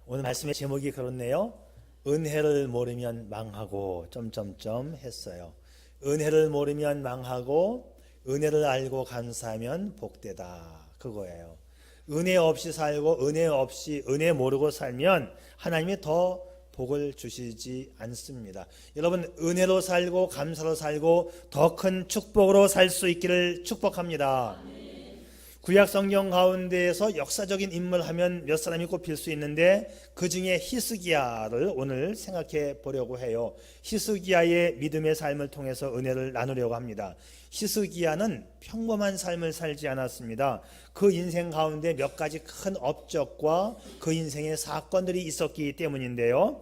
오늘 말씀의 제목이 그렇네요. 은혜를 모르면 망하고 했어요. 은혜를 모르면 망하고 은혜를 알고 감사하면 복되다, 그거예요. 은혜 없이 살고 은혜 모르고 살면 하나님이 더 복을 주시지 않습니다. 여러분, 은혜로 살고 감사로 살고 더 큰 축복으로 살 수 있기를 축복합니다. 구약 성경 가운데에서 역사적인 인물 하면 몇 사람이 꼽힐 수 있는데, 그 중에 히스기야를 오늘 생각해 보려고 해요. 히스기야의 믿음의 삶을 통해서 은혜를 나누려고 합니다. 히스기야는 평범한 삶을 살지 않았습니다. 그 인생 가운데 몇 가지 큰 업적과 그 인생의 사건들이 있었기 때문인데요,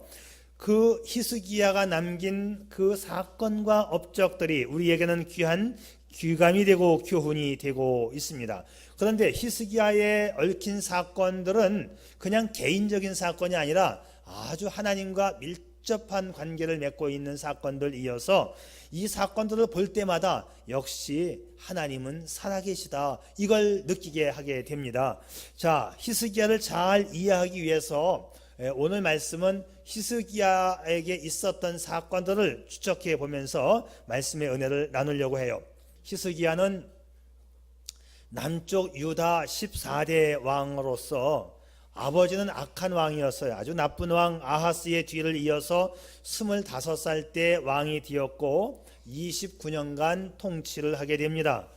그 히스기야가 남긴 그 사건과 업적들이 우리에게는 귀한 귀감이 되고 교훈이 되고 있습니다. 그런데 히스기야의 얽힌 사건들은 그냥 개인적인 사건이 아니라 아주 하나님과 밀접한 관계를 맺고 있는 사건들이어서 이 사건들을 볼 때마다 역시 하나님은 살아계시다, 이걸 느끼게 하게 됩니다. 자, 히스기야를 잘 이해하기 위해서 오늘 말씀은 히스기야에게 있었던 사건들을 추적해 보면서 말씀의 은혜를 나누려고 해요. 히스기야는 남쪽 유다 14대 왕으로서, 아버지는 악한 왕이었어요. 아주 나쁜 왕 아하스의 뒤를 이어서 25살 때 왕이 되었고 29년간 통치를 하게 됩니다.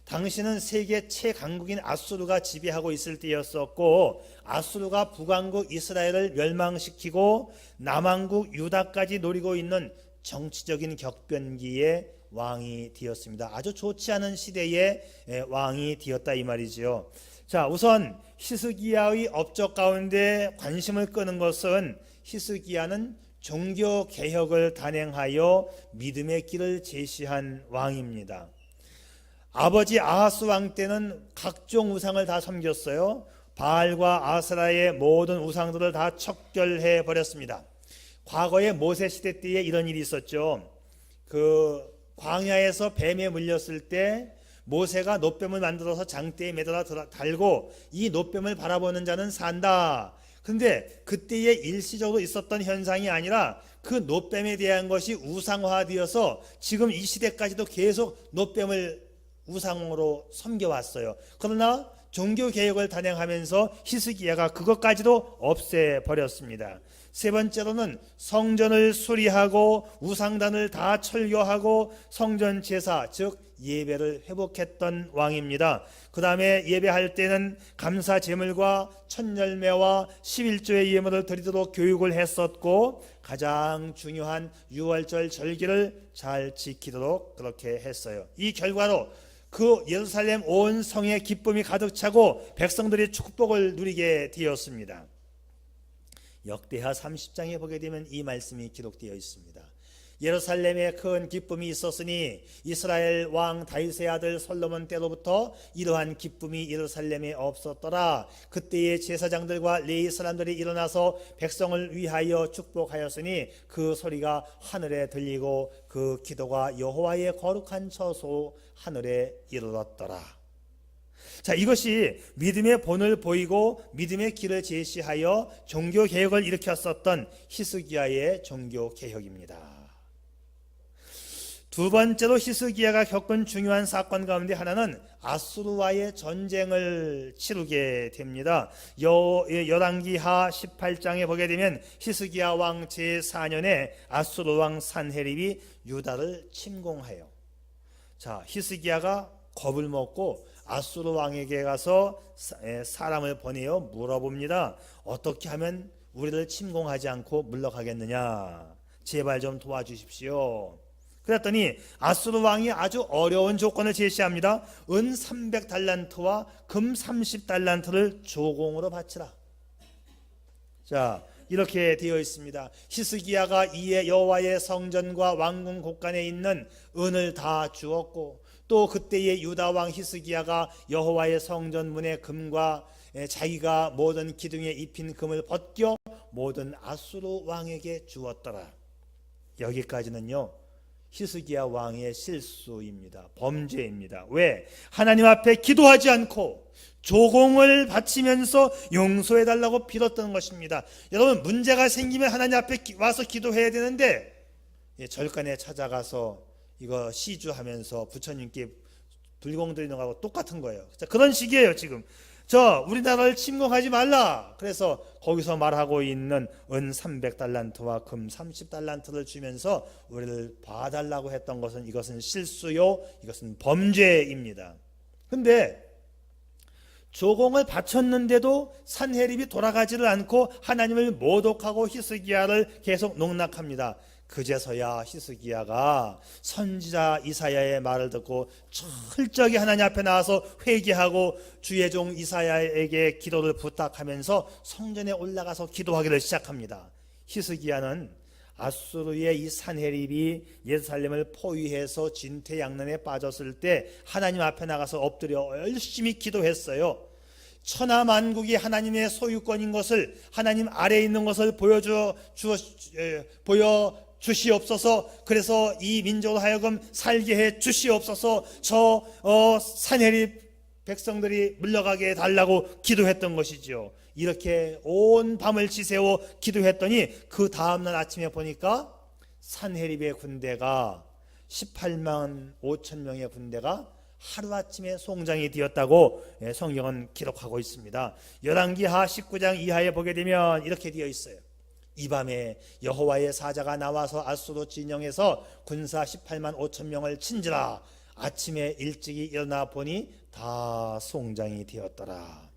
당시는 세계 최강국인 아수르가 지배하고 있을 때였었고, 아수르가 북왕국 이스라엘을 멸망시키고 남왕국 유다까지 노리고 있는 정치적인 격변기에 왕이 되었습니다. 아주 좋지 않은 시대에 왕이 되었다, 이 말이죠. 자, 우선 히스기야의 업적 가운데 관심을 끄는 것은, 히스기야는 종교 개혁을 단행하여 믿음의 길을 제시한 왕입니다. 아버지 아하스 왕 때는 각종 우상을 다 섬겼어요. 바알과 아스라의 모든 우상들을 다 척결해 버렸습니다. 과거에 모세 시대 때에 이런 일이 있었죠. 그 광야에서 뱀에 물렸을 때 모세가 놋뱀을 만들어서 장대에 매달아 달고, 이 놋뱀을 바라보는 자는 산다. 근데 그때에 일시적으로 있었던 현상이 아니라 그 놋뱀에 대한 것이 우상화되어서 지금 이 시대까지도 계속 놋뱀을 우상으로 섬겨왔어요. 그러나 종교개혁을 단행하면서 히스기야가 그것까지도 없애버렸습니다. 세 번째로는 성전을 수리하고 우상단을 다 철거하고 성전 제사, 즉 예배를 회복했던 왕입니다. 그 다음에 예배할 때는 감사 제물과 첫 열매와 11조의 예물을 드리도록 교육을 했었고, 가장 중요한 유월절 절기를 잘 지키도록 그렇게 했어요. 이 결과로 그 예루살렘 온 성에 기쁨이 가득 차고 백성들이 축복을 누리게 되었습니다. 역대하 30장에 보게 되면 이 말씀이 기록되어 있습니다. 예루살렘에 큰 기쁨이 있었으니 이스라엘 왕 다윗의 아들 솔로몬 때로부터 이러한 기쁨이 예루살렘에 없었더라. 그때의 제사장들과 레위 사람들이 일어나서 백성을 위하여 축복하였으니 그 소리가 하늘에 들리고 그 기도가 여호와의 거룩한 처소 하늘에 이르렀더라. 자, 이것이 믿음의 본을 보이고 믿음의 길을 제시하여 종교개혁을 일으켰었던 히스기야의 종교개혁입니다. 두 번째로 히스기야가 겪은 중요한 사건 가운데 하나는 아수르와의 전쟁을 치르게 됩니다. 열왕기하 18장에 보게 되면 히스기야 왕 제4년에 아수르 왕 산헤립이 유다를 침공해요. 자, 히스기야가 겁을 먹고 아수르 왕에게 가서 사람을 보내어 물어봅니다. 어떻게 하면 우리를 침공하지 않고 물러가겠느냐? 제발 좀 도와주십시오. 그랬더니 아수르 왕이 아주 어려운 조건을 제시합니다. 은 300달란트와 금 30달란트를 조공으로 바치라. 자, 이렇게 되어 있습니다. 히스기야가 이에 여호와의 성전과 왕궁 곳간에 있는 은을 다 주었고, 또 그때의 유다 왕 히스기야가 여호와의 성전 문의 금과 자기가 모든 기둥에 입힌 금을 벗겨 모든 아수르 왕에게 주었더라. 여기까지는요, 히스기야 왕의 실수입니다. 범죄입니다. 왜? 하나님 앞에 기도하지 않고 조공을 바치면서 용서해달라고 빌었던 것입니다. 여러분, 문제가 생기면 하나님 앞에 와서 기도해야 되는데 절간에 찾아가서 이거 시주하면서 부처님께 불공 드리는 거하고 똑같은 거예요. 자, 그런 식이에요. 지금 우리나라를 침공하지 말라, 그래서 거기서 말하고 있는 은 300달란트와 금 30달란트를 주면서 우리를 봐달라고 했던 것은, 이것은 실수요, 이것은 범죄입니다. 근데 조공을 바쳤는데도 산헤립이 돌아가지를 않고 하나님을 모독하고 히스기야를 계속 농락합니다. 그제서야 히스기야가 선지자 이사야의 말을 듣고 철저히 하나님 앞에 나와서 회개하고 주의 종 이사야에게 기도를 부탁하면서 성전에 올라가서 기도하기를 시작합니다. 히스기야는 아수르의 이 산헤립이 예루살렘을 포위해서 진퇴양난에 빠졌을 때 하나님 앞에 나가서 엎드려 열심히 기도했어요. 천하만국이 하나님의 소유권인 것을, 하나님 아래에 있는 것을 보여주시옵소서. 그래서 이 민족으로 하여금 살게 해 주시옵소서. 산헤립 백성들이 물러가게 해달라고 기도했던 것이죠. 이렇게 온 밤을 지새워 기도했더니 그 다음날 아침에 보니까 산헤립의 군대가 18만 5천 명의 군대가 하루아침에 송장이 되었다고 성경은 기록하고 있습니다. 열왕기하 19장 이하에 보게 되면 이렇게 되어 있어요. 이 밤에 여호와의 사자가 나와서 아수르 진영에서 군사 18만 5천 명을 친지라. 아침에 일찍이 일어나 보니 다 송장이 되었더라.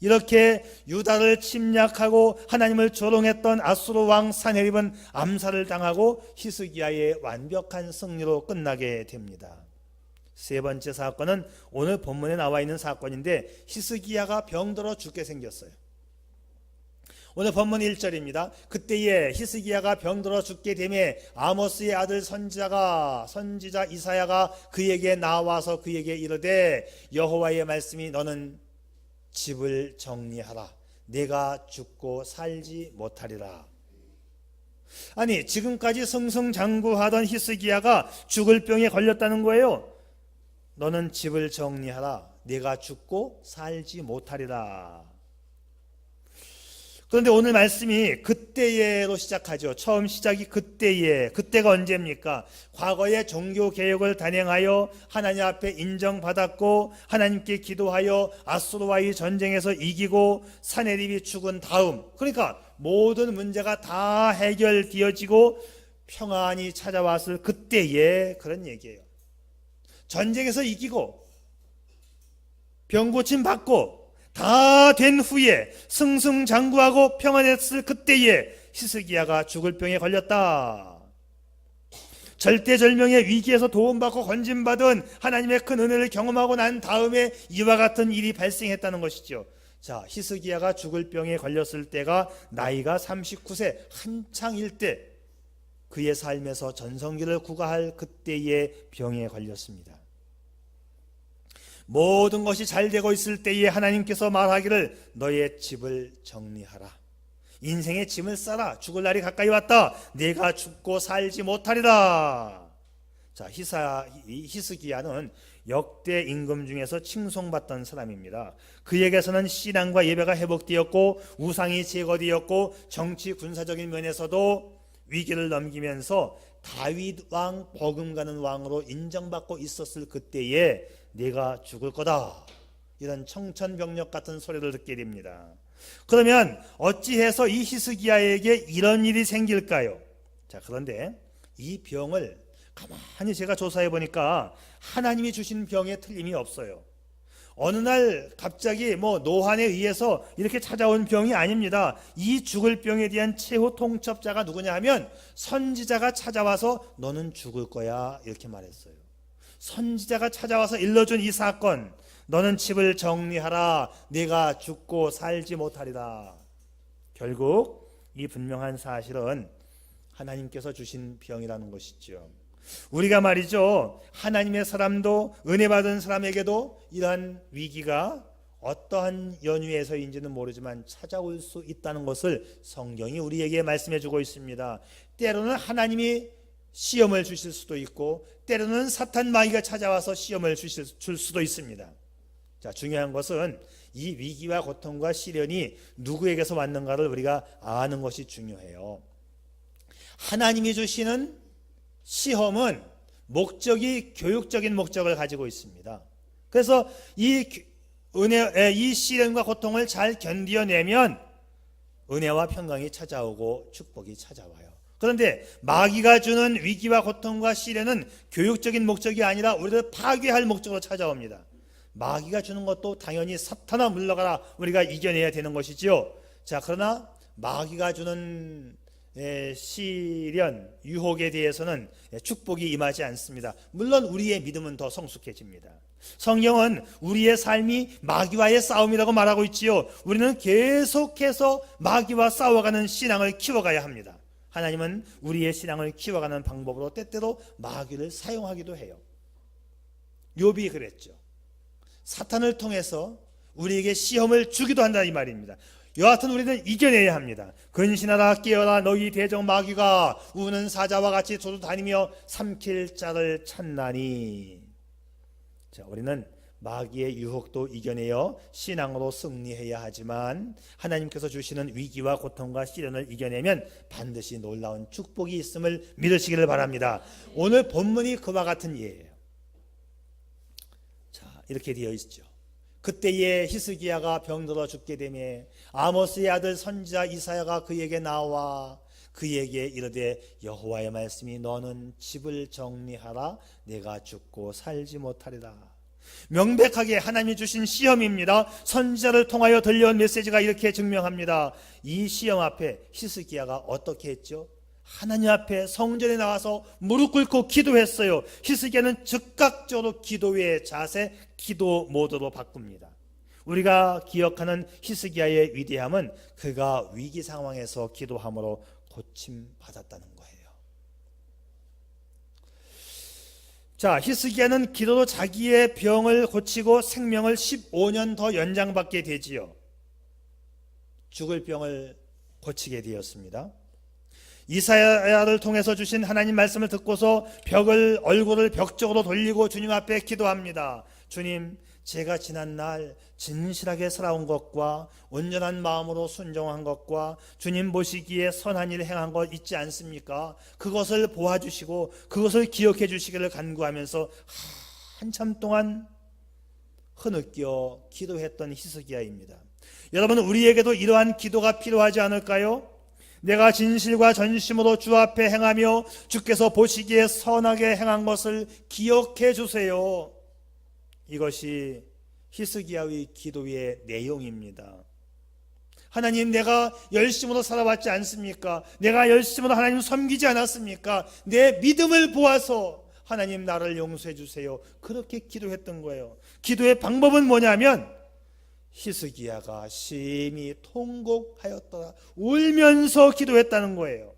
이렇게 유다를 침략하고 하나님을 조롱했던 아수르 왕 산헤립은 암살을 당하고 히스기야의 완벽한 승리로 끝나게 됩니다. 세 번째 사건은 오늘 본문에 나와 있는 사건인데, 히스기야가 병들어 죽게 생겼어요. 오늘 본문 1절입니다. 그때에 히스기야가 병들어 죽게 되매 아모스의 아들 선지자 이사야가 그에게 나와서 그에게 이르되, 여호와의 말씀이 너는 집을 정리하라. 내가 죽고 살지 못하리라. 아니, 지금까지 승승장구하던 히스기야가 죽을 병에 걸렸다는 거예요. 너는 집을 정리하라. 내가 죽고 살지 못하리라. 그런데 오늘 말씀이 그때에로 시작하죠. 처음 시작이 그때에. 그때가 언제입니까? 과거에 종교개혁을 단행하여 하나님 앞에 인정받았고 하나님께 기도하여 아수르와의 전쟁에서 이기고 산헤립이 죽은 다음, 그러니까 모든 문제가 다 해결되어지고 평안이 찾아왔을 그때에 그런 얘기예요. 전쟁에서 이기고 병고침 받고 다 된 후에 승승장구하고 평안했을 그때에 히스기야가 죽을 병에 걸렸다. 절대절명의 위기에서 도움받고 건진받은 하나님의 큰 은혜를 경험하고 난 다음에 이와 같은 일이 발생했다는 것이죠. 자, 히스기야가 죽을 병에 걸렸을 때가 나이가 39세 한창일 때, 그의 삶에서 전성기를 구가할 그때의 병에 걸렸습니다. 모든 것이 잘 되고 있을 때에 하나님께서 말하기를 너의 집을 정리하라. 인생의 짐을 싸라. 죽을 날이 가까이 왔다. 내가 죽고 살지 못하리라. 자, 히스기야는 역대 임금 중에서 칭송받던 사람입니다. 그에게서는 신앙과 예배가 회복되었고 우상이 제거되었고 정치 군사적인 면에서도 위기를 넘기면서 다윗 왕, 버금가는 왕으로 인정받고 있었을 그때에 내가 죽을 거다, 이런 청천벽력 같은 소리를 듣게 됩니다. 그러면 어찌해서 이 히스기야에게 이런 일이 생길까요? 자, 그런데 이 병을 가만히 제가 조사해 보니까 하나님이 주신 병에 틀림이 없어요. 어느 날 갑자기 노환에 의해서 이렇게 찾아온 병이 아닙니다. 이 죽을 병에 대한 최후 통첩자가 누구냐 하면 선지자가 찾아와서 너는 죽을 거야, 이렇게 말했어요. 선지자가 찾아와서 일러준 이 사건, 너는 집을 정리하라. 내가 죽고 살지 못하리라. 결국 이 분명한 사실은 하나님께서 주신 병이라는 것이죠. 우리가 말이죠, 하나님의 사람도 은혜 받은 사람에게도 이러한 위기가 어떠한 연유에서인지는 모르지만 찾아올 수 있다는 것을 성경이 우리에게 말씀해 주고 있습니다. 때로는 하나님이 시험을 주실 수도 있고 때로는 사탄 마귀가 찾아와서 시험을 줄 수도 있습니다. 자, 중요한 것은 이 위기와 고통과 시련이 누구에게서 왔는가를 우리가 아는 것이 중요해요. 하나님이 주시는 시험은 목적이 교육적인 목적을 가지고 있습니다. 그래서 이 시련과 고통을 잘 견뎌내면 은혜와 평강이 찾아오고 축복이 찾아와요. 그런데 마귀가 주는 위기와 고통과 시련은 교육적인 목적이 아니라 우리를 파괴할 목적으로 찾아옵니다. 마귀가 주는 것도 당연히 사탄아 물러가라, 우리가 이겨내야 되는 것이지요. 자, 그러나 마귀가 주는 시련, 유혹에 대해서는 축복이 임하지 않습니다. 물론 우리의 믿음은 더 성숙해집니다. 성경은 우리의 삶이 마귀와의 싸움이라고 말하고 있지요. 우리는 계속해서 마귀와 싸워가는 신앙을 키워가야 합니다. 하나님은 우리의 신앙을 키워가는 방법으로 때때로 마귀를 사용하기도 해요. 욥이 그랬죠. 사탄을 통해서 우리에게 시험을 주기도 한다, 이 말입니다. 여하튼 우리는 이겨내야 합니다. 근신하라, 깨어라, 너희 대적 마귀가 우는 사자와 같이 돌아다니며 삼킬 자를 찾나니. 자, 우리는 마귀의 유혹도 이겨내어 신앙으로 승리해야 하지만 하나님께서 주시는 위기와 고통과 시련을 이겨내면 반드시 놀라운 축복이 있음을 믿으시기를 바랍니다. 오늘 본문이 그와 같은 예예요. 자, 이렇게 되어 있죠. 그때에 히스기야가 병들어 죽게 되매 아모스의 아들 선지자 이사야가 그에게 나와 그에게 이르되 여호와의 말씀이 너는 집을 정리하라, 내가 죽고 살지 못하리라. 명백하게 하나님이 주신 시험입니다. 선지자를 통하여 들려온 메시지가 이렇게 증명합니다. 이 시험 앞에 히스기야가 어떻게 했죠? 하나님 앞에 성전에 나와서 무릎 꿇고 기도했어요. 히스기야는 즉각적으로 기도의 자세, 기도 모드로 바꿉니다. 우리가 기억하는 히스기야의 위대함은 그가 위기 상황에서 기도함으로 고침받았다는 거예요. 자, 히스기야는 기도로 자기의 병을 고치고 생명을 15년 더 연장받게 되지요. 죽을 병을 고치게 되었습니다. 이사야를 통해서 주신 하나님 말씀을 듣고서 얼굴을 벽 쪽으로 돌리고 주님 앞에 기도합니다. 주님, 제가 지난 날 진실하게 살아온 것과 온전한 마음으로 순종한 것과 주님 보시기에 선한 일을 행한 것 있지 않습니까? 그것을 보아주시고 그것을 기억해 주시기를 간구하면서 한참 동안 흐느껴 기도했던 히스기야입니다. 여러분, 우리에게도 이러한 기도가 필요하지 않을까요? 내가 진실과 전심으로 주 앞에 행하며 주께서 보시기에 선하게 행한 것을 기억해 주세요. 이것이 히스기야의 기도의 내용입니다. 하나님, 내가 열심으로 살아왔지 않습니까? 내가 열심으로 하나님 섬기지 않았습니까? 내 믿음을 보아서 하나님 나를 용서해 주세요. 그렇게 기도했던 거예요. 기도의 방법은 뭐냐면 히스기야가 심히 통곡하였더라, 울면서 기도했다는 거예요.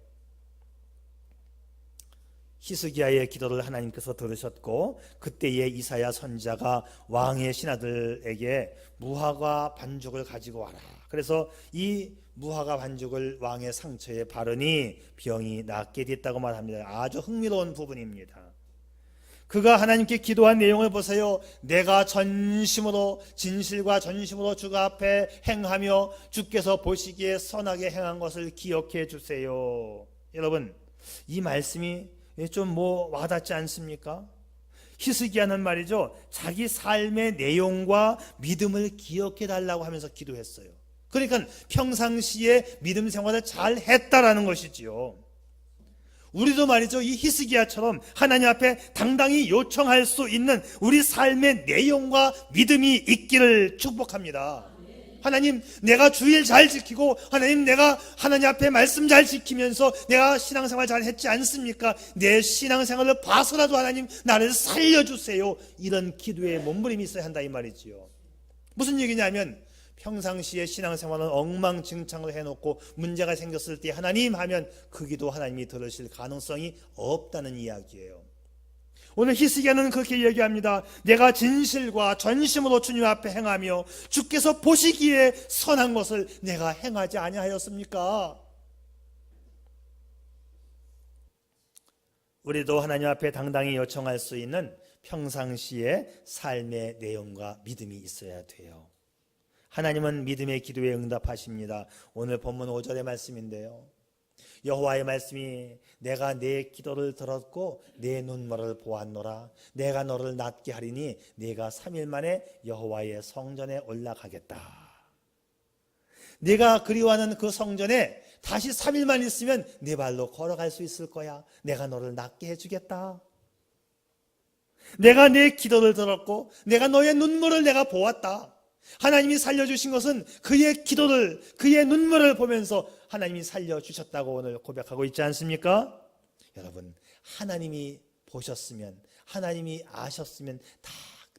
히스기야의 기도를 하나님께서 들으셨고 그때에 이사야 선지자가 왕의 신하들에게 무화과 반죽을 가지고 와라. 그래서 이 무화과 반죽을 왕의 상처에 바르니 병이 낫게 됐다고 말합니다. 아주 흥미로운 부분입니다. 그가 하나님께 기도한 내용을 보세요. 내가 전심으로, 진실과 전심으로 주 앞에 행하며 주께서 보시기에 선하게 행한 것을 기억해 주세요. 여러분, 이 말씀이 좀 와닿지 않습니까? 히스기야는 말이죠, 자기 삶의 내용과 믿음을 기억해 달라고 하면서 기도했어요. 그러니까 평상시에 믿음 생활을 잘 했다라는 것이지요. 우리도 말이죠, 이 히스기야처럼 하나님 앞에 당당히 요청할 수 있는 우리 삶의 내용과 믿음이 있기를 축복합니다. 하나님, 내가 주일 잘 지키고 하나님, 내가 하나님 앞에 말씀 잘 지키면서 내가 신앙생활 잘 했지 않습니까? 내 신앙생활을 봐서라도 하나님 나를 살려주세요. 이런 기도에 몸부림이 있어야 한다, 이 말이지요. 무슨 얘기냐면 평상시에 신앙생활은 엉망진창을 해놓고 문제가 생겼을 때 하나님 하면 그 기도 하나님이 들으실 가능성이 없다는 이야기예요. 오늘 히스기야는 그렇게 얘기합니다. 내가 진실과 전심으로 주님 앞에 행하며 주께서 보시기에 선한 것을 내가 행하지 아니하였습니까? 우리도 하나님 앞에 당당히 요청할 수 있는 평상시의 삶의 내용과 믿음이 있어야 돼요. 하나님은 믿음의 기도에 응답하십니다. 오늘 본문 5절의 말씀인데요, 여호와의 말씀이 내가 내 기도를 들었고 내 눈물을 보았노라. 내가 너를 낫게 하리니 네가 3일 만에 여호와의 성전에 올라가겠다. 네가 그리워하는 그 성전에 다시 3일만 있으면 네 발로 걸어갈 수 있을 거야. 내가 너를 낫게 해주겠다. 내가 내 기도를 들었고 내가 너의 눈물을 내가 보았다. 하나님이 살려주신 것은 그의 기도를, 그의 눈물을 보면서 하나님이 살려주셨다고 오늘 고백하고 있지 않습니까? 여러분, 하나님이 보셨으면, 하나님이 아셨으면 다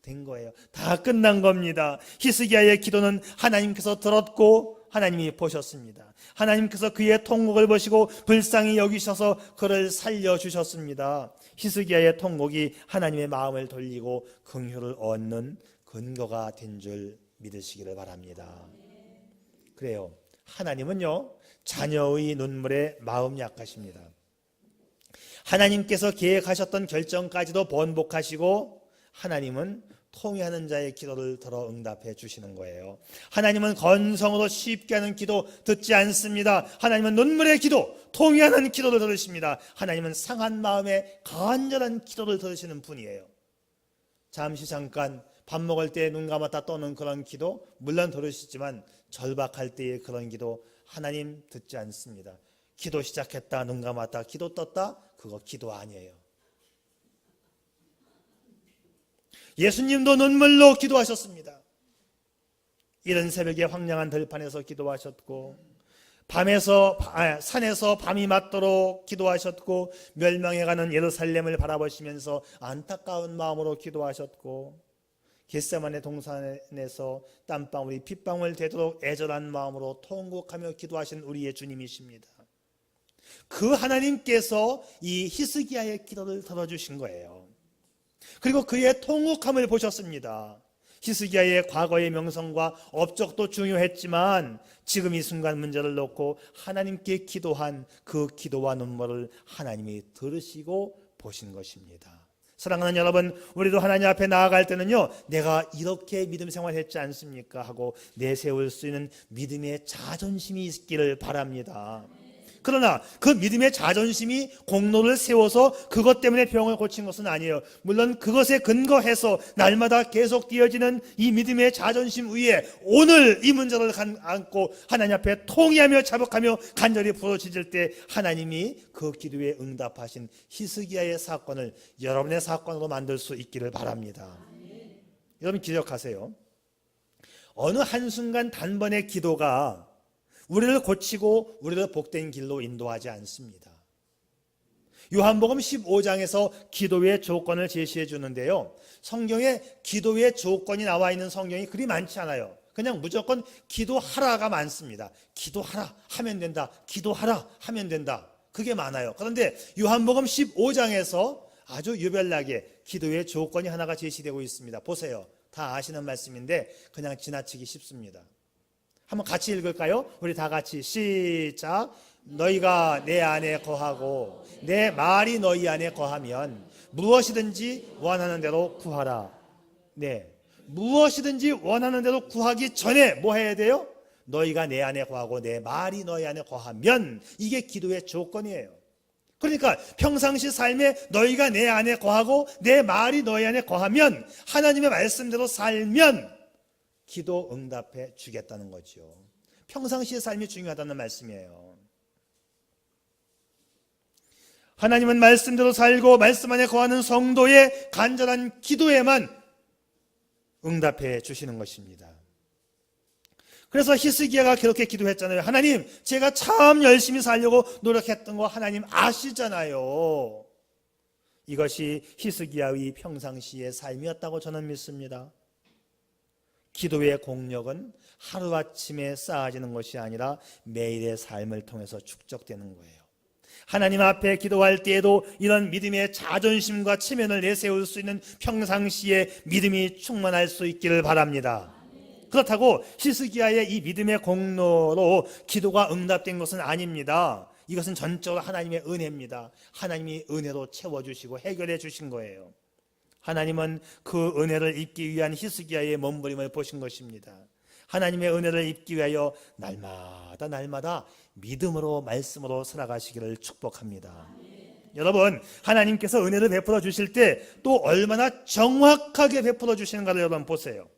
된 거예요. 다 끝난 겁니다. 히스기야의 기도는 하나님께서 들었고 하나님이 보셨습니다. 하나님께서 그의 통곡을 보시고 불쌍히 여기셔서 그를 살려주셨습니다. 히스기야의 통곡이 하나님의 마음을 돌리고 긍휼을 얻는 근거가 된 줄 믿으시기를 바랍니다. 그래요, 하나님은요 자녀의 눈물에 마음 약하십니다. 하나님께서 계획하셨던 결정까지도 번복하시고 하나님은 통회하는 자의 기도를 들어 응답해 주시는 거예요. 하나님은 건성으로 쉽게 하는 기도 듣지 않습니다. 하나님은 눈물의 기도, 통회하는 기도를 들으십니다. 하나님은 상한 마음에 간절한 기도를 들으시는 분이에요. 잠깐 밥 먹을 때 눈 감았다 떠는 그런 기도 물론 들으시지만 절박할 때의 그런 기도 하나님 듣지 않습니다. 기도 시작했다 눈 감았다 기도 떴다, 그거 기도 아니에요. 예수님도 눈물로 기도하셨습니다. 이른 새벽에 황량한 들판에서 기도하셨고, 산에서 밤이 맞도록 기도하셨고, 멸망해가는 예루살렘을 바라보시면서 안타까운 마음으로 기도하셨고, 겟세마네 동산에서 땀방울이 핏방울 되도록 애절한 마음으로 통곡하며 기도하신 우리의 주님이십니다. 그 하나님께서 이 히스기야의 기도를 들어주신 거예요. 그리고 그의 통곡함을 보셨습니다. 히스기야의 과거의 명성과 업적도 중요했지만 지금 이 순간 문제를 놓고 하나님께 기도한 그 기도와 눈물을 하나님이 들으시고 보신 것입니다. 사랑하는 여러분, 우리도 하나님 앞에 나아갈 때는요, 내가 이렇게 믿음 생활했지 않습니까? 하고 내세울 수 있는 믿음의 자존심이 있기를 바랍니다. 그러나 그 믿음의 자존심이 공로를 세워서 그것 때문에 병을 고친 것은 아니에요. 물론 그것에 근거해서 날마다 계속 뛰어지는 이 믿음의 자존심 위에 오늘 이 문제를 안고 하나님 앞에 통회하며 자복하며 간절히 부르짖을 때 하나님이 그 기도에 응답하신 히스기야의 사건을 여러분의 사건으로 만들 수 있기를 바랍니다. 여러분 기억하세요. 어느 한순간 단번에 기도가 우리를 고치고 우리를 복된 길로 인도하지 않습니다. 요한복음 15장에서 기도의 조건을 제시해 주는데요, 성경에 기도의 조건이 나와 있는 성경이 그리 많지 않아요. 그냥 무조건 기도하라가 많습니다. 기도하라 하면 된다, 기도하라 하면 된다, 그게 많아요. 그런데 요한복음 15장에서 아주 유별나게 기도의 조건이 하나가 제시되고 있습니다. 보세요. 다 아시는 말씀인데 그냥 지나치기 쉽습니다. 한번 같이 읽을까요? 우리 다 같이 시작. 너희가 내 안에 거하고 내 말이 너희 안에 거하면 무엇이든지 원하는 대로 구하라. 네, 무엇이든지 원하는 대로 구하기 전에 뭐 해야 돼요? 너희가 내 안에 거하고 내 말이 너희 안에 거하면, 이게 기도의 조건이에요. 그러니까 평상시 삶에 너희가 내 안에 거하고 내 말이 너희 안에 거하면, 하나님의 말씀대로 살면 기도 응답해 주겠다는 거죠. 평상시의 삶이 중요하다는 말씀이에요. 하나님은 말씀대로 살고 말씀 안에 거하는 성도의 간절한 기도에만 응답해 주시는 것입니다. 그래서 히스기야가 그렇게 기도했잖아요. 하나님, 제가 참 열심히 살려고 노력했던 거 하나님 아시잖아요. 이것이 히스기야의 평상시의 삶이었다고 저는 믿습니다. 기도의 공력은 하루아침에 쌓아지는 것이 아니라 매일의 삶을 통해서 축적되는 거예요. 하나님 앞에 기도할 때에도 이런 믿음의 자존심과 체면을 내세울 수 있는 평상시에 믿음이 충만할 수 있기를 바랍니다. 그렇다고 히스기야의 이 믿음의 공로로 기도가 응답된 것은 아닙니다. 이것은 전적으로 하나님의 은혜입니다. 하나님이 은혜로 채워주시고 해결해 주신 거예요. 하나님은 그 은혜를 입기 위한 히스기야의 몸부림을 보신 것입니다. 하나님의 은혜를 입기 위하여 날마다 믿음으로 말씀으로 살아가시기를 축복합니다. 여러분, 하나님께서 은혜를 베풀어 주실 때 또 얼마나 정확하게 베풀어 주시는가를 여러분 보세요.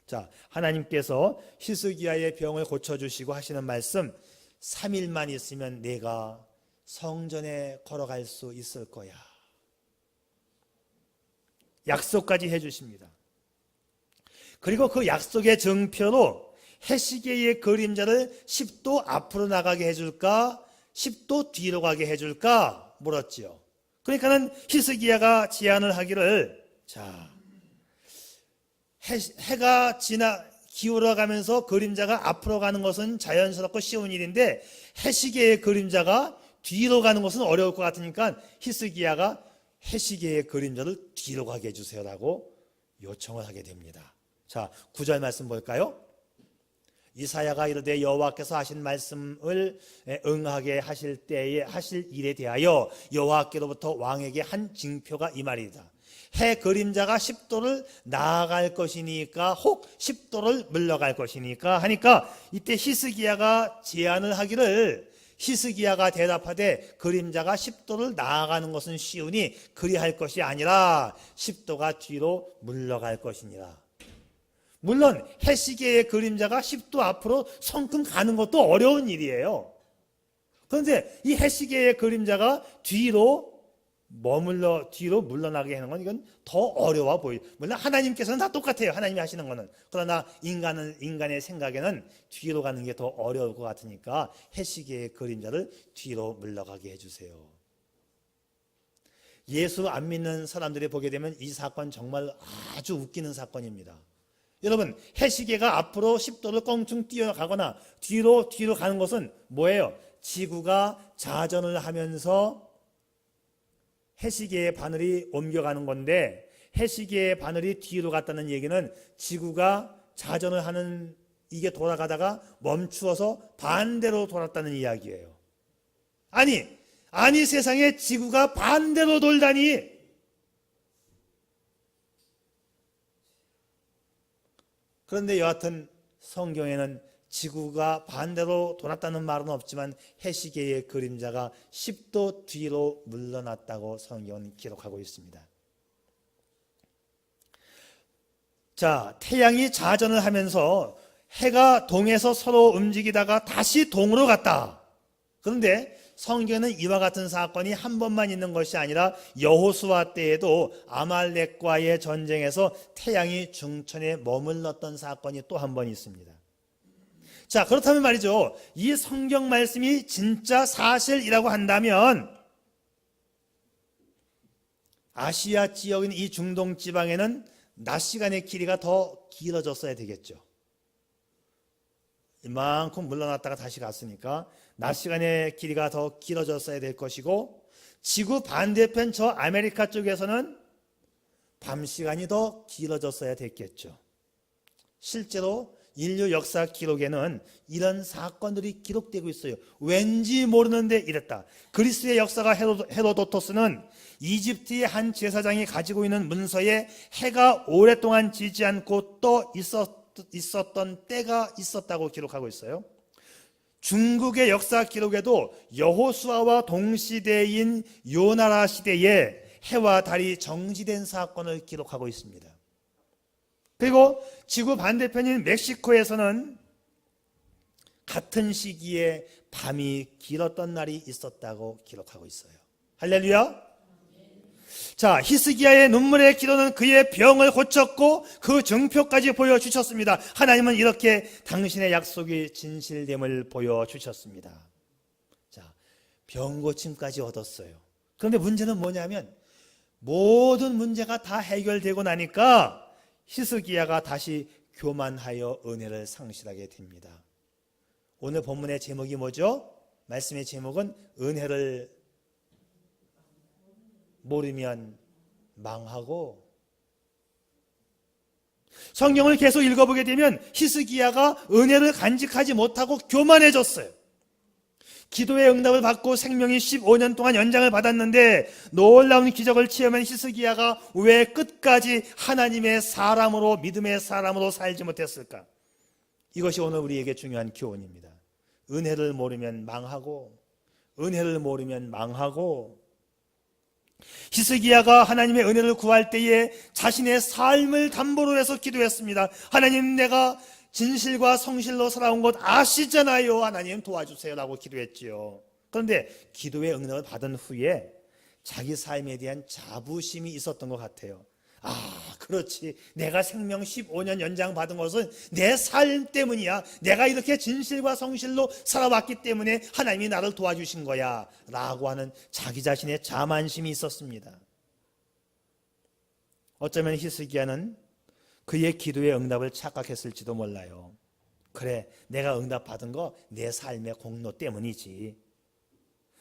자, 하나님께서 히스기야의 병을 고쳐주시고 하시는 말씀, 3일만 있으면 내가 성전에 걸어갈 수 있을 거야. 약속까지 해주십니다. 그리고 그 약속의 증표로 해시계의 그림자를 10도 앞으로 나가게 해줄까 10도 뒤로 가게 해줄까 물었지요. 그러니까는 히스기야가 제안을 하기를, 자, 해가 기울어가면서 그림자가 앞으로 가는 것은 자연스럽고 쉬운 일인데 해시계의 그림자가 뒤로 가는 것은 어려울 것 같으니까 히스기야가 해시계의 그림자를 뒤로 가게 해주세요라고 요청을 하게 됩니다. 자, 9절 말씀 볼까요? 이사야가 이르되 여호와께서 하신 말씀을 응하게 하실 때에 하실 일에 대하여 여호와께로부터 왕에게 한 징표가 이 말이다. 해 그림자가 10도를 나아갈 것이니까 혹 10도를 물러갈 것이니까 하니까 이때 히스기야가 제안을 하기를, 히스기야가 대답하되 그림자가 10도를 나아가는 것은 쉬우니 그리할 것이 아니라 10도가 뒤로 물러갈 것이니라. 물론 해시계의 그림자가 10도 앞으로 성큼 가는 것도 어려운 일이에요. 그런데 이 해시계의 그림자가 뒤로 물러나게 하는 건 이건 더 어려워 보여요. 물론 하나님께서는 다 똑같아요. 하나님이 하시는 거는. 그러나 인간의 생각에는 뒤로 가는 게 더 어려울 것 같으니까 해시계의 그림자를 뒤로 물러가게 해주세요. 예수 안 믿는 사람들이 보게 되면 이 사건 정말 아주 웃기는 사건입니다. 여러분, 해시계가 앞으로 10도를 껑충 뛰어가거나 뒤로 가는 것은 뭐예요? 지구가 자전을 하면서 해시계의 바늘이 옮겨가는 건데, 해시계의 바늘이 뒤로 갔다는 얘기는 지구가 자전을 하는 이게 돌아가다가 멈추어서 반대로 돌았다는 이야기예요. 아니 세상에 지구가 반대로 돌다니. 그런데 여하튼 성경에는 지구가 반대로 돌았다는 말은 없지만 해시계의 그림자가 10도 뒤로 물러났다고 성경은 기록하고 있습니다. 자, 태양이 자전을 하면서 해가 동에서 서로 움직이다가 다시 동으로 갔다. 그런데 성경에는 이와 같은 사건이 한 번만 있는 것이 아니라 여호수아 때에도 아말렉과의 전쟁에서 태양이 중천에 머물렀던 사건이 또 한 번 있습니다. 자, 그렇다면 말이죠, 이 성경 말씀이 진짜 사실이라고 한다면 아시아 지역인 이 중동 지방에는 낮 시간의 길이가 더 길어졌어야 되겠죠. 이만큼 물러났다가 다시 갔으니까 낮 시간의 길이가 더 길어졌어야 될 것이고, 지구 반대편 저 아메리카 쪽에서는 밤 시간이 더 길어졌어야 됐겠죠. 실제로 인류 역사 기록에는 이런 사건들이 기록되고 있어요. 왠지 모르는데 이랬다. 그리스의 역사가 헤로도토스는 이집트의 한 제사장이 가지고 있는 문서에 해가 오랫동안 지지 않고 떠 있었던 때가 있었다고 기록하고 있어요. 중국의 역사 기록에도 여호수아와 동시대인 요나라 시대에 해와 달이 정지된 사건을 기록하고 있습니다. 그리고 지구 반대편인 멕시코에서는 같은 시기에 밤이 길었던 날이 있었다고 기록하고 있어요. 할렐루야. 자, 히스기야의 눈물의 기도는 그의 병을 고쳤고 그 증표까지 보여주셨습니다. 하나님은 이렇게 당신의 약속이 진실됨을 보여주셨습니다. 자, 병 고침까지 얻었어요. 그런데 문제는 뭐냐면 모든 문제가 다 해결되고 나니까 히스기야가 다시 교만하여 은혜를 상실하게 됩니다. 오늘 본문의 제목이 뭐죠? 말씀의 제목은 은혜를 모르면 망하고. 성경을 계속 읽어보게 되면 히스기야가 은혜를 간직하지 못하고 교만해졌어요. 기도의 응답을 받고 생명이 15년 동안 연장을 받았는데 놀라운 기적을 체험한 히스기야가 왜 끝까지 하나님의 사람으로, 믿음의 사람으로 살지 못했을까? 이것이 오늘 우리에게 중요한 교훈입니다. 은혜를 모르면 망하고, 은혜를 모르면 망하고, 히스기야가 하나님의 은혜를 구할 때에 자신의 삶을 담보로 해서 기도했습니다. 하나님, 내가 진실과 성실로 살아온 것 아시잖아요. 하나님 도와주세요 라고 기도했지요. 그런데 기도의 응답을 받은 후에 자기 삶에 대한 자부심이 있었던 것 같아요. 그렇지, 내가 생명 15년 연장 받은 것은 내 삶 때문이야. 내가 이렇게 진실과 성실로 살아왔기 때문에 하나님이 나를 도와주신 거야 라고 하는 자기 자신의 자만심이 있었습니다. 어쩌면 히스기야는 그의 기도의 응답을 착각했을지도 몰라요. 그래, 내가 응답 받은 거 내 삶의 공로 때문이지.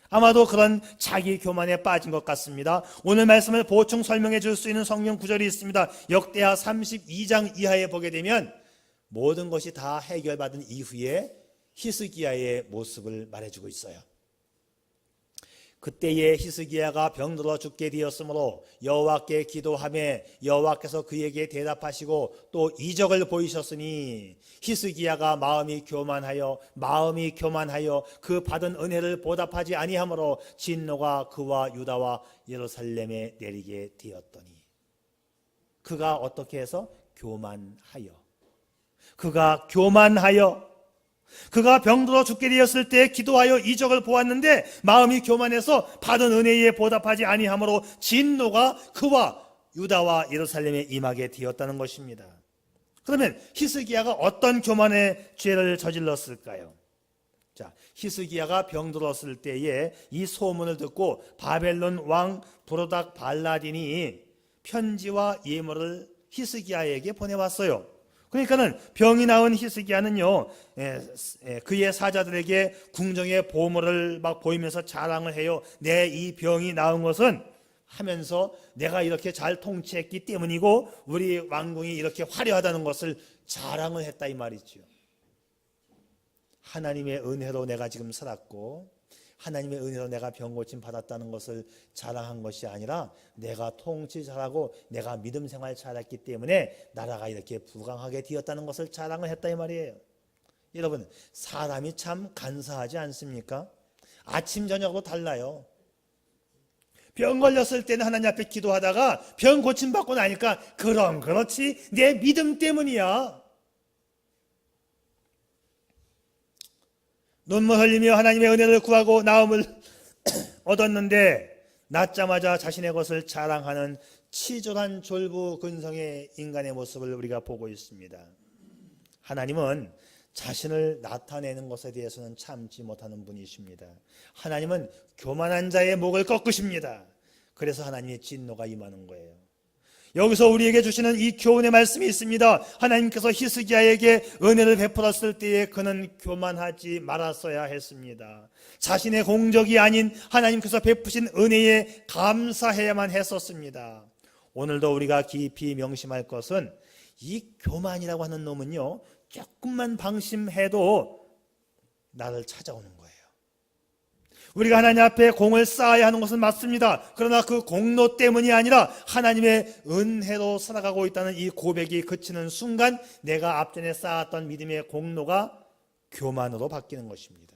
아마도 그런 자기 교만에 빠진 것 같습니다. 오늘 말씀을 보충 설명해 줄 수 있는 성경 구절이 있습니다. 역대하 32장 이하에 보게 되면 모든 것이 다 해결받은 이후에 히스기야의 모습을 말해주고 있어요. 그때에 히스기야가 병들어 죽게 되었으므로 여호와께 기도하며 여호와께서 그에게 대답하시고 또 이적을 보이셨으니 히스기야가 마음이 교만하여 그 받은 은혜를 보답하지 아니하므로 진노가 그와 유다와 예루살렘에 내리게 되었더니. 그가 어떻게 해서? 그가 병들어 죽게 되었을 때 기도하여 이적을 보았는데 마음이 교만해서 받은 은혜에 보답하지 아니하므로 진노가 그와 유다와 예루살렘에 임하게 되었다는 것입니다. 그러면 히스기야가 어떤 교만의 죄를 저질렀을까요? 자, 히스기야가 병들었을 때에 이 소문을 듣고 바벨론 왕 브로닥 발라딘이 편지와 예물을 히스기야에게 보내왔어요. 그러니까는 병이 나은 히스기야는요, 그의 사자들에게 궁정의 보물을 막 보이면서 자랑을 해요. 내 이 병이 나은 것은 하면서 내가 이렇게 잘 통치했기 때문이고 우리 왕궁이 이렇게 화려하다는 것을 자랑을 했다 이 말이죠. 하나님의 은혜로 내가 지금 살았고 하나님의 은혜로 내가 병고침 받았다는 것을 자랑한 것이 아니라 내가 통치 잘하고 내가 믿음 생활 잘했기 때문에 나라가 이렇게 부강하게 되었다는 것을 자랑을 했다 이 말이에요. 여러분, 사람이 참 간사하지 않습니까? 아침 저녁으로 달라요. 병 걸렸을 때는 하나님 앞에 기도하다가 병 고침받고 나니까 그럼 그렇지, 내 믿음 때문이야. 눈물 흘리며 하나님의 은혜를 구하고 나음을 얻었는데 낳자마자 자신의 것을 자랑하는 치졸한 졸부근성의 인간의 모습을 우리가 보고 있습니다. 하나님은 자신을 나타내는 것에 대해서는 참지 못하는 분이십니다. 하나님은 교만한 자의 목을 꺾으십니다. 그래서 하나님의 진노가 임하는 거예요. 여기서 우리에게 주시는 이 교훈의 말씀이 있습니다. 하나님께서 히스기야에게 은혜를 베풀었을 때에 그는 교만하지 말았어야 했습니다. 자신의 공적이 아닌 하나님께서 베푸신 은혜에 감사해야만 했었습니다. 오늘도 우리가 깊이 명심할 것은 이 교만이라고 하는 놈은요, 조금만 방심해도 나를 찾아오는 거예요. 우리가 하나님 앞에 공을 쌓아야 하는 것은 맞습니다. 그러나 그 공로 때문이 아니라 하나님의 은혜로 살아가고 있다는 이 고백이 그치는 순간 내가 앞전에 쌓았던 믿음의 공로가 교만으로 바뀌는 것입니다.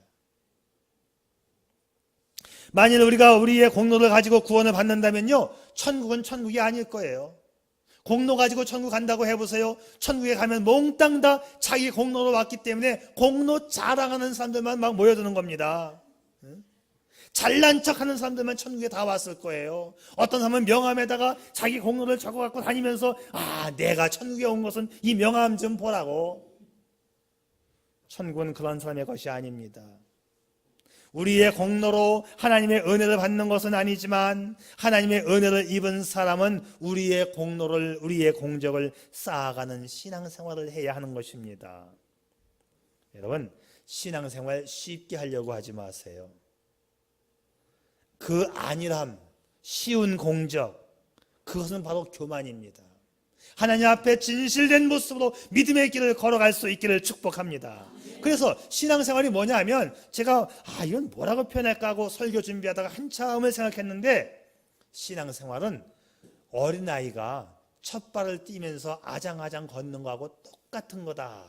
만일 우리가 우리의 공로를 가지고 구원을 받는다면요, 천국은 천국이 아닐 거예요. 공로 가지고 천국 간다고 해보세요. 천국에 가면 몽땅 다 자기 공로로 왔기 때문에 공로 자랑하는 사람들만 막 모여드는 겁니다. 잘난 척하는 사람들만 천국에 다 왔을 거예요. 어떤 사람은 명함에다가 자기 공로를 적어갖고 다니면서 내가 천국에 온 것은 이 명함 좀 보라고. 천국은 그런 사람의 것이 아닙니다. 우리의 공로로 하나님의 은혜를 받는 것은 아니지만 하나님의 은혜를 입은 사람은 우리의 공로를, 우리의 공적을 쌓아가는 신앙생활을 해야 하는 것입니다. 여러분, 신앙생활 쉽게 하려고 하지 마세요. 그 안일함, 쉬운 공적, 그것은 바로 교만입니다. 하나님 앞에 진실된 모습으로 믿음의 길을 걸어갈 수 있기를 축복합니다. 그래서 신앙생활이 뭐냐 하면 제가 이건 뭐라고 표현할까 하고 설교 준비하다가 한참을 생각했는데 신앙생활은 어린아이가 첫 발을 띄면서 아장아장 걷는 거하고 똑같은 거다.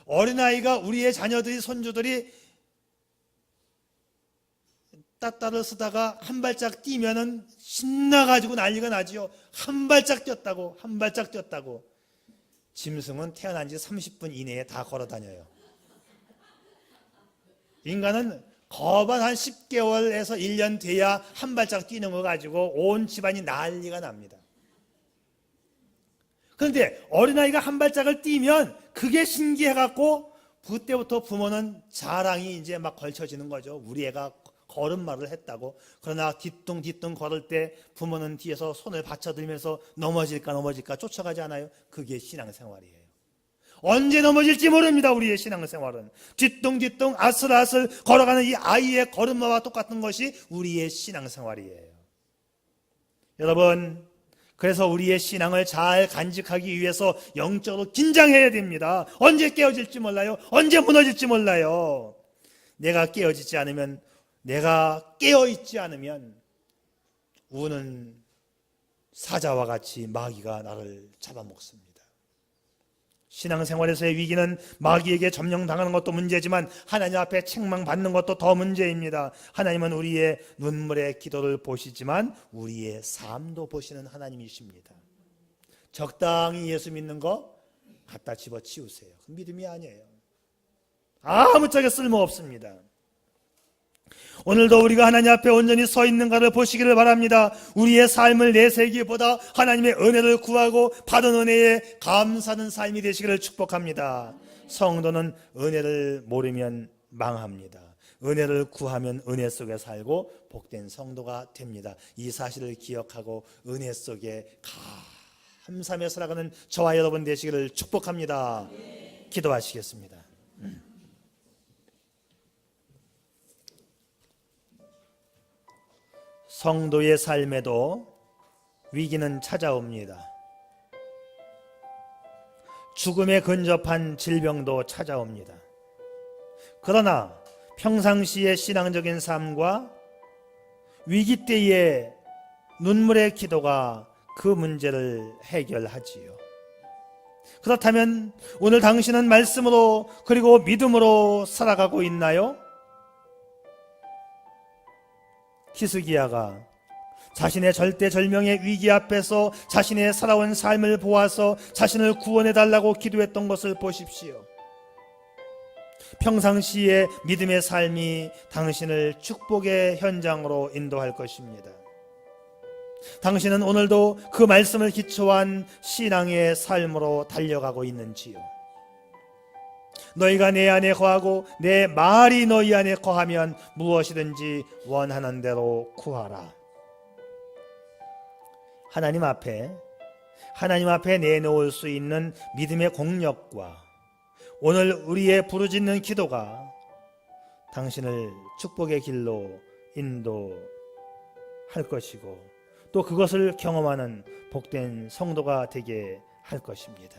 어린아이가 우리의 자녀들이 손주들이 따따를 쓰다가 한 발짝 뛰면은 신나가지고 난리가 나지요. 한 발짝 뛰었다고, 한 발짝 뛰었다고. 짐승은 태어난 지 30분 이내에 다 걸어 다녀요. 인간은 거반 한 10개월에서 1년 돼야 한 발짝 뛰는 거 가지고 온 집안이 난리가 납니다. 그런데 어린아이가 한 발짝을 뛰면 그게 신기해갖고 그때부터 부모는 자랑이 이제 막 걸쳐지는 거죠. 우리 애가 걸음마를 했다고. 그러나 뒤뚱뒤뚱 걸을 때 부모는 뒤에서 손을 받쳐들면서 넘어질까 쫓아가지 않아요. 그게 신앙생활이에요. 언제 넘어질지 모릅니다. 우리의 신앙생활은 뒤뚱뒤뚱 아슬아슬 걸어가는 이 아이의 걸음마와 똑같은 것이 우리의 신앙생활이에요. 여러분, 그래서 우리의 신앙을 잘 간직하기 위해서 영적으로 긴장해야 됩니다. 언제 깨어질지 몰라요. 언제 무너질지 몰라요. 내가 깨어지지 않으면, 내가 깨어있지 않으면 우는 사자와 같이 마귀가 나를 잡아먹습니다. 신앙생활에서의 위기는 마귀에게 점령당하는 것도 문제지만 하나님 앞에 책망받는 것도 더 문제입니다. 하나님은 우리의 눈물의 기도를 보시지만 우리의 삶도 보시는 하나님이십니다. 적당히 예수 믿는 거 갖다 집어치우세요. 그 믿음이 아니에요. 아무짝에 쓸모없습니다. 오늘도 우리가 하나님 앞에 온전히 서 있는가를 보시기를 바랍니다. 우리의 삶을 내세기보다 하나님의 은혜를 구하고 받은 은혜에 감사하는 삶이 되시기를 축복합니다. 성도는 은혜를 모르면 망합니다. 은혜를 구하면 은혜 속에 살고 복된 성도가 됩니다. 이 사실을 기억하고 은혜 속에 감사하며 살아가는 저와 여러분 되시기를 축복합니다. 기도하시겠습니다. 성도의 삶에도 위기는 찾아옵니다. 죽음에 근접한 질병도 찾아옵니다. 그러나 평상시의 신앙적인 삶과 위기 때의 눈물의 기도가 그 문제를 해결하지요. 그렇다면 오늘 당신은 말씀으로 그리고 믿음으로 살아가고 있나요? 히스기야가 자신의 절대절명의 위기 앞에서 자신의 살아온 삶을 보아서 자신을 구원해달라고 기도했던 것을 보십시오. 평상시의 믿음의 삶이 당신을 축복의 현장으로 인도할 것입니다. 당신은 오늘도 그 말씀을 기초한 신앙의 삶으로 달려가고 있는지요? 너희가 내 안에 거하고 내 말이 너희 안에 거하면 무엇이든지 원하는 대로 구하라. 하나님 앞에 내놓을 수 있는 믿음의 공력과 오늘 우리의 부르짖는 기도가 당신을 축복의 길로 인도할 것이고 또 그것을 경험하는 복된 성도가 되게 할 것입니다.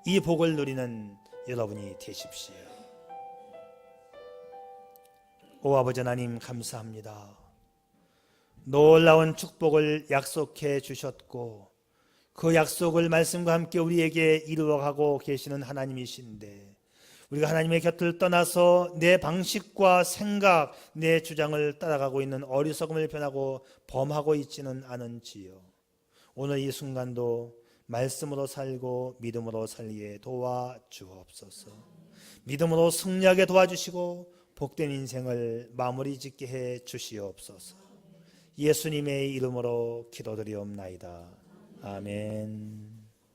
이 복을 누리는 여러분이 되십시오. 오 아버지 하나님, 감사합니다. 놀라운 축복을 약속해 주셨고 그 약속을 말씀과 함께 우리에게 이루어가고 계시는 하나님이신데 우리가 하나님의 곁을 떠나서 내 방식과 생각, 내 주장을 따라가고 있는 어리석음을 변하고 범하고 있지는 않은지요. 오늘 이 순간도 말씀으로 살고 믿음으로 살기에 도와주옵소서. 믿음으로 승리하게 도와주시고 복된 인생을 마무리 짓게 해 주시옵소서. 예수님의 이름으로 기도드리옵나이다. 아멘.